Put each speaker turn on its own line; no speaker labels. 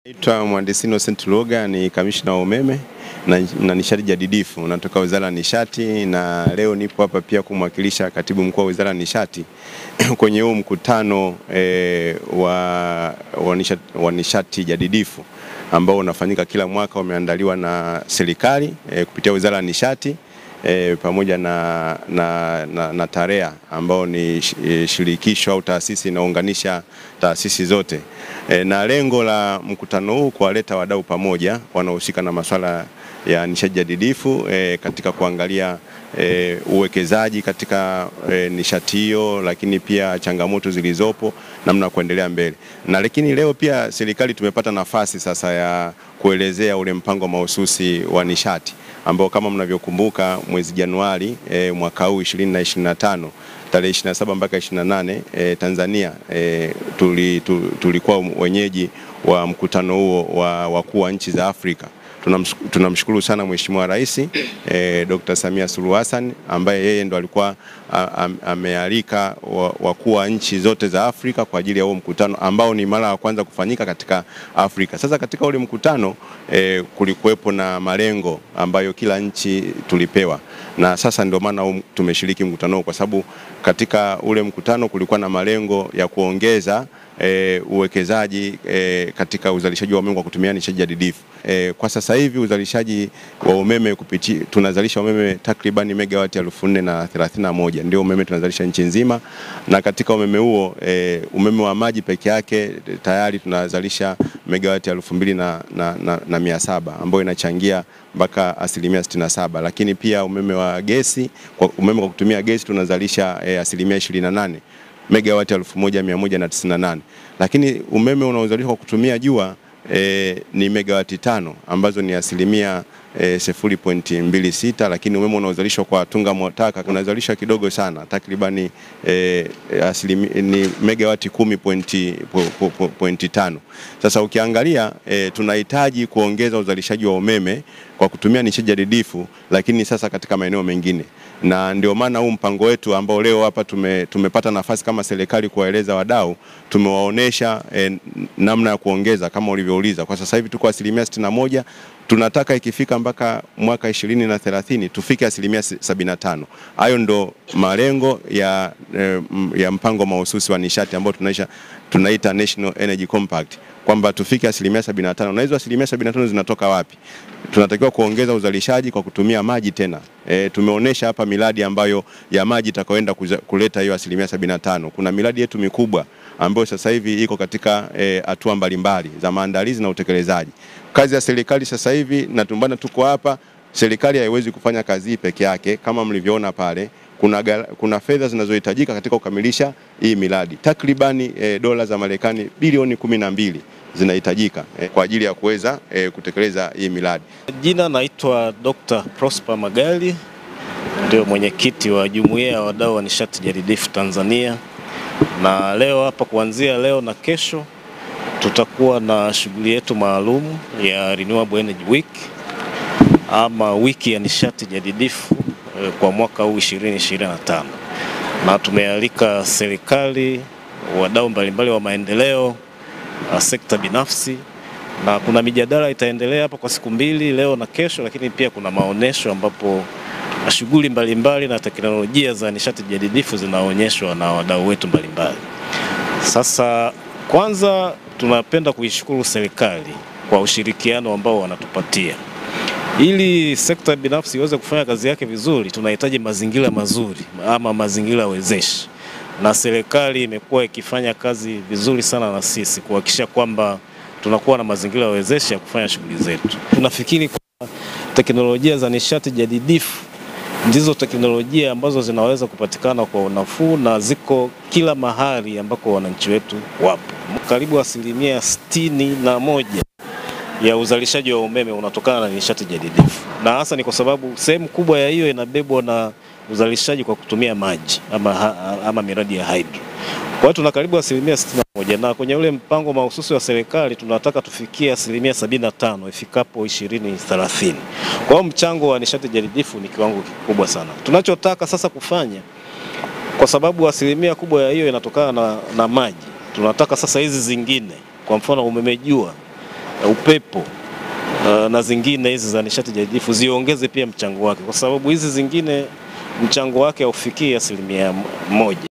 Naitwa Mhandisi Innocent Luoga, ni kamishna wa umeme na nishati jadidifu natoka Wizara ya Nishati, na leo nipo hapa pia kumwakilisha Katibu Mkuu wa Wizara ya Nishati kwenye huu mkutano wa nishati jadidifu ambao unafanyika kila mwaka, umeandaliwa na serikali kupitia Wizara ya Nishati pamoja na TAREA ambao ni shirikisho au taasisi inaunganisha taasisi zote. Na lengo la mkutano huu kuwaleta wadau pamoja wanaohusika na masuala ya nishati jadidifu katika kuangalia uwekezaji katika nishati hiyo, lakini pia changamoto zilizopo, namna kuendelea mbele. Na lakini leo pia serikali tumepata nafasi sasa ya kuelezea ule mpango mahususi wa nishati ambao kama mnavyokumbuka mwezi Januari mwaka huu 2025 tarehe 27 mpaka 28 Tanzania tulikuwa wenyeji wa mkutano huo wa wakuu wa nchi za Afrika. Tunamshukuru sana Mheshimiwa Rais Dr. Samia Suluhu Hassan ambaye yeye ndo alikuwa amealika wakuu wa nchi zote za Afrika kwa ajili ya huo mkutano ambao ni mara ya kwanza kufanyika katika Afrika. Sasa katika ule mkutano kulikuwepo na malengo ambayo kila nchi tulipewa, na sasa ndio maana tumeshiriki mkutano kwa sababu katika ule mkutano kulikuwa na malengo ya kuongeza uwekezaji katika uzalishaji wa umeme kwa kutumia nishati jadidifu. Kwa sasa hivi uzalishaji wa umeme tunazalisha umeme takriban megawati 1431 ndio umeme tunazalisha nchi nzima, na katika umeme huo umeme wa maji peke yake tayari tunazalisha megawati 2700 ambayo inachangia mpaka 67%, lakini pia umeme wa gesi umeme kwa kutumia gesi tunazalisha 28%, megawati 1198, lakini umeme unaozalishwa kwa kutumia jua ni megawati 5 ambazo ni 0.26, lakini umeme unaozalishwa kwa tunga motaka unazalisha kidogo sana, takribani ni megawati 10.5. Sasa ukiangalia tunahitaji kuongeza uzalishaji wa umeme kwa kutumia nishati jadidifu, lakini sasa katika maeneo mengine, na ndio maana huu mpango wetu ambao leo hapa tumepata nafasi kama serikali kuwaeleza wadau, tumewaonesha namna ya kuongeza kama ulivyouliza. Kwa sasa hivi tuko 61%, tunataka ikifika mpaka mwaka 2030 tufike 75%. Hayo ndo malengo ya mpango mahususi wa nishati ambao tunaita National Energy Compact, kwamba tufike 75%. Na hizo 75% zinatoka wapi? Tunatakiwa kuongeza uzalishaji kwa kutumia maji tena. Tumeonesha hapa miradi ambayo ya maji itakayoenda kuleta hiyo 75%. Kuna miradi yetu mikubwa ambayo sasa hivi iko katika hatua mbalimbali za maandalizi na utekelezaji. Kazi ya serikali sasa hivi na tumbana tuko hapa, serikali haiwezi kufanya kazi hii peke yake. Kama mlivyoona pale kuna fedha zinazohitajika katika kukamilisha hii miradi. Takribani dola za Marekani bilioni 12 zinahitajika kwa ajili ya kuweza kutekeleza hii miradi.
Jina naitwa Dr. Prosper Magali, ndio mwenyekiti wa Jumuiya ya Wadau wa Nishati Jadidifu Tanzania, na leo hapa kuanzia leo na kesho tutakuwa na shughuli yetu maalum ya Renewable Energy Week ama wiki ya nishati jadidifu kwa mwaka huu 2025, na tumealika serikali, wadau mbalimbali wa maendeleo, sekta binafsi, na kuna mijadala itaendelea hapa kwa siku mbili, leo na kesho, lakini pia kuna maonesho ambapo shughuli mbalimbali na teknolojia za nishati jadidifu zinaonyeshwa na wadau wetu mbalimbali. Sasa kwanza tunapenda kuishukuru serikali kwa ushirikiano ambao wanatupatia. Ili sekta binafsi iweze kufanya kazi yake vizuri, tunahitaji mazingira mazuri ama mazingira wezeshi, na serikali imekuwa ikifanya kazi vizuri sana na sisi kuhakikisha kwamba tunakuwa na mazingira wezeshi ya kufanya shughuli zetu. Tunafikiri kwa teknolojia za nishati jadidifu ndizo teknolojia ambazo zinaweza kupatikana kwa unafuu na ziko kila mahali ambako wananchi wetu wapo. Karibu 61% ya uzalishaji wa umeme unatokana na nishati jadidifu, na hasa ni kwa sababu sehemu kubwa ya hiyo inabebwa na uzalishaji kwa kutumia maji ama miradi ya hydro. Kwa hiyo tuna karibu 61%, na kwenye ule mpango mahususi wa serikali tunataka tufikie 75% ifikapo 2030. Kwa hiyo mchango wa nishati jadidifu ni kiwango kikubwa sana. Tunachotaka sasa kufanya, kwa sababu asilimia kubwa ya hiyo inatokana na maji, tunataka sasa hizi zingine, kwa mfano umeme jua, upepo na zingine hizi za nishati jadidifu ziongeze pia mchango wake, kwa sababu hizi zingine mchango wake haufikii 1%.